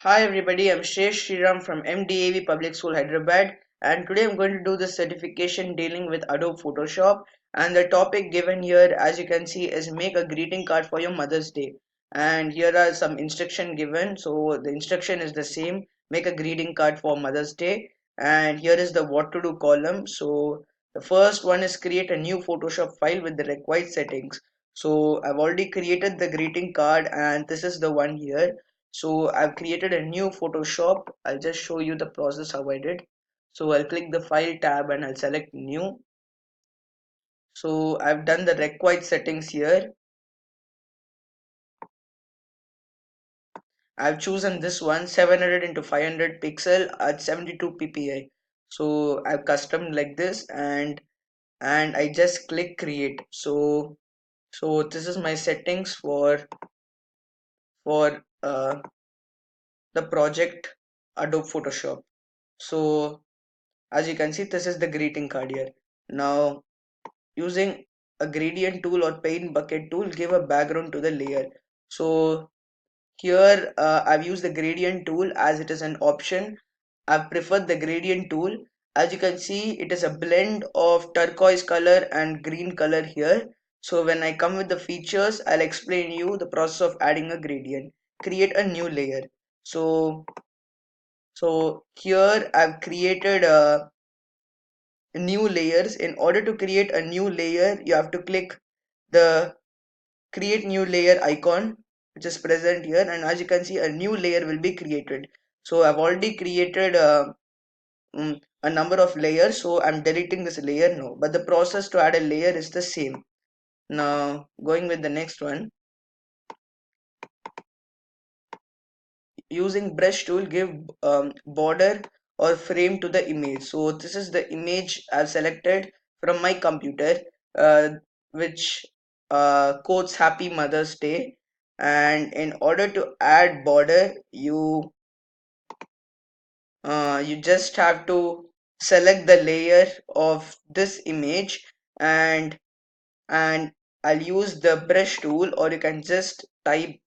Hi everybody, I'm Shreyas from MDAV Public School Hyderabad, and today I'm going to do the certification dealing with Adobe Photoshop. And the topic given here, as you can see, is make a greeting card for your Mother's Day. And here are some instruction given. So the instruction is the same: make a greeting card for Mother's Day. And here is the what to do column. So the first one is create a new Photoshop file with the required settings. So I've already created the greeting card, and this is the one here. So I've created a new Photoshop. I'll just show you the process how I did. So I'll click the file tab and I'll select new. So I've done the required settings here. I've chosen this one, 700 into 500 pixel at 72 ppi. So I've custom like this, and I just click create. So this is my settings for the project Adobe Photoshop. So as you can see, this is the greeting card here. Now using a gradient tool or paint bucket tool, give a background to the layer. So here I've used the gradient tool as it is an option. I've preferred the gradient tool. As you can see, it is a blend of turquoise color and green color here. So when I come with the features, I'll explain you the process of adding a gradient. Create a new layer. So here I've created a new layers. In order to create a new layer, you have to click the create new layer icon, which is present here, and as you can see, a new layer will be created. So I've already created a number of layers, so I'm deleting this layer now, but the process to add a layer is the same. Now going with the next one, using brush tool, give border or frame to the image. So this is the image I've selected from my computer, uh, which quotes Happy Mother's Day. And in order to add border, you just have to select the layer of this image, and and I'll use the brush tool, or you can just type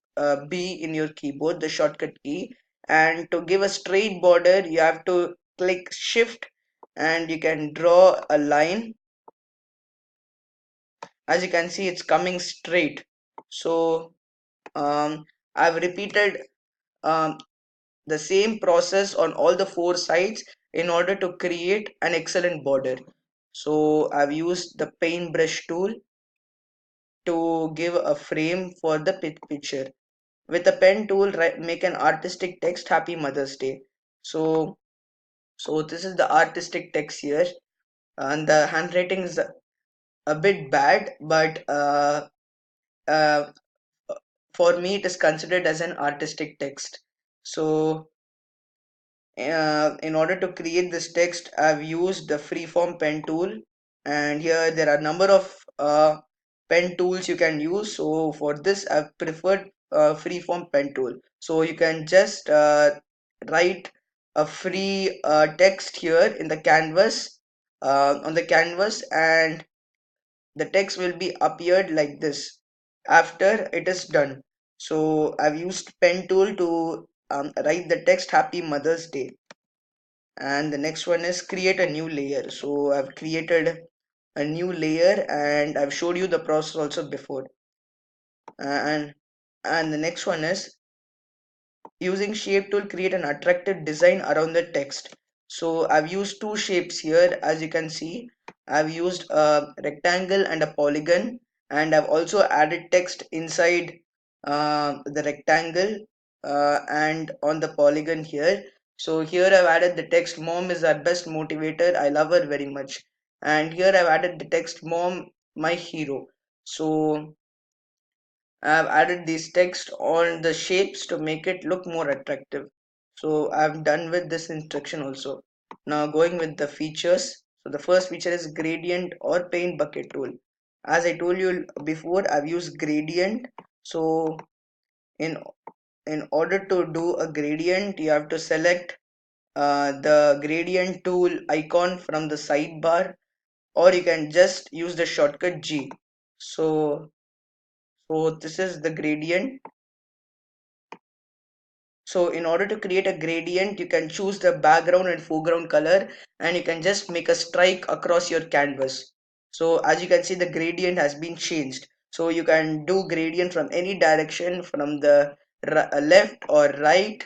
B in your keyboard, the shortcut key. And to give a straight border, you have to click shift and you can draw a line. As you can see, it's coming straight. So I've repeated um, the same process on all the four sides in order to create an excellent border. So I've used the paintbrush tool to give a frame for the picture. With a pen tool, make an artistic text, Happy Mother's Day. So so this is the artistic text here, and the handwriting is a bit bad, but uh, for me it is considered as an artistic text. So in order to create this text, I've used the freeform pen tool, and here there are a number of pen tools you can use. So for this, I've preferred freeform pen tool. So you can just write a free text here in the canvas, on the canvas, and the text will be appeared like this after it is done. So I've used pen tool to write the text Happy Mother's Day. And the next one is create a new layer. So I've created a new layer and I've showed you the process also before. And the next one is using shape tool, create an attractive design around the text. So I've used two shapes here. As you can see, I've used a rectangle and a polygon, and I've also added text inside the rectangle and on the polygon here. So here I've added the text, mom is our best motivator, I love her very much. And here I've added the text, mom my hero. So I've added these text on the shapes to make it look more attractive. So I'm done with this instruction also. Now going with the features. So the first feature is gradient or paint bucket tool. As I told you before, I've used gradient. So in in order to do a gradient, you have to select the gradient tool icon from the sidebar, or you can just use the shortcut G. So this is the gradient. So in order to create a gradient, you can choose the background and foreground color, and you can just make a strike across your canvas. So as you can see, the gradient has been changed. So you can do gradient from any direction, from the left or right,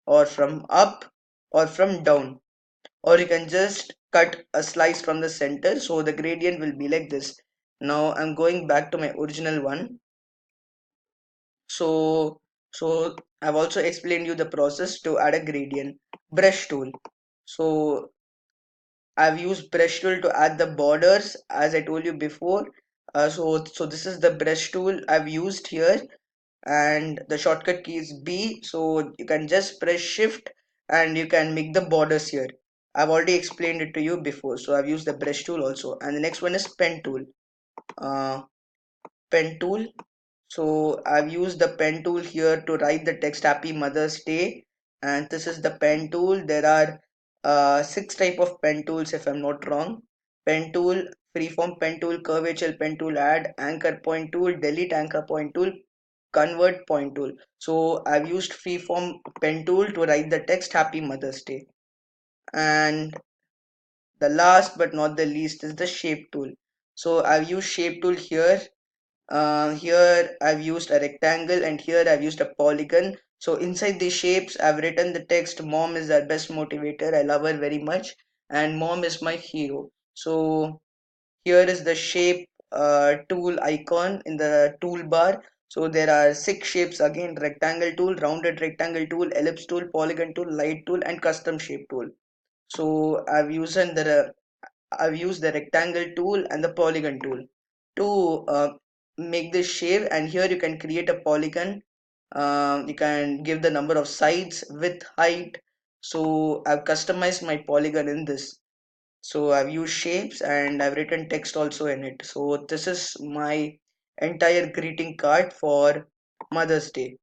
or from up or from down, or you can just cut a slice from the center. So the gradient will be like this. Now I'm going back to my original one. So I've also explained you the process to add a gradient. Brush tool. So I've used brush tool to add the borders, as I told you before. So this is the brush tool I've used here, and the shortcut key is B. So you can just press shift and you can make the borders here. I've already explained it to you before. So I've used the brush tool also, and the next one is pen tool. Uh, pen tool. So I've used the pen tool here to write the text Happy Mother's Day, and this is the pen tool. There are six type of pen tools if I'm not wrong. Pen tool, freeform pen tool, curvature pen tool, add, anchor point tool, delete anchor point tool, convert point tool. So I've used freeform pen tool to write the text Happy Mother's Day. And the last but not the least is the shape tool. So I've used shape tool here. Here I've used a rectangle, and here I've used a polygon. So inside the shapes I've written the text, mom is our best motivator, I love her very much, and mom is my hero. So here is the shape tool icon in the toolbar. So there are six shapes again: rectangle tool, rounded rectangle tool, ellipse tool, polygon tool, light tool, and custom shape tool. So I've used the rectangle tool and the polygon tool to make this shape, and here you can create a polygon. You can give the number of sides, width, height. So I've customized my polygon in this. So I've used shapes and I've written text also in it. So this is my entire greeting card for Mother's Day.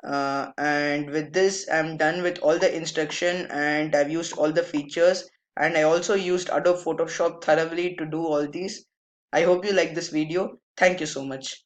And with this I'm done with all the instruction, and I've used all the features, and I also used Adobe Photoshop thoroughly to do all these. I hope you like this video. Thank you so much.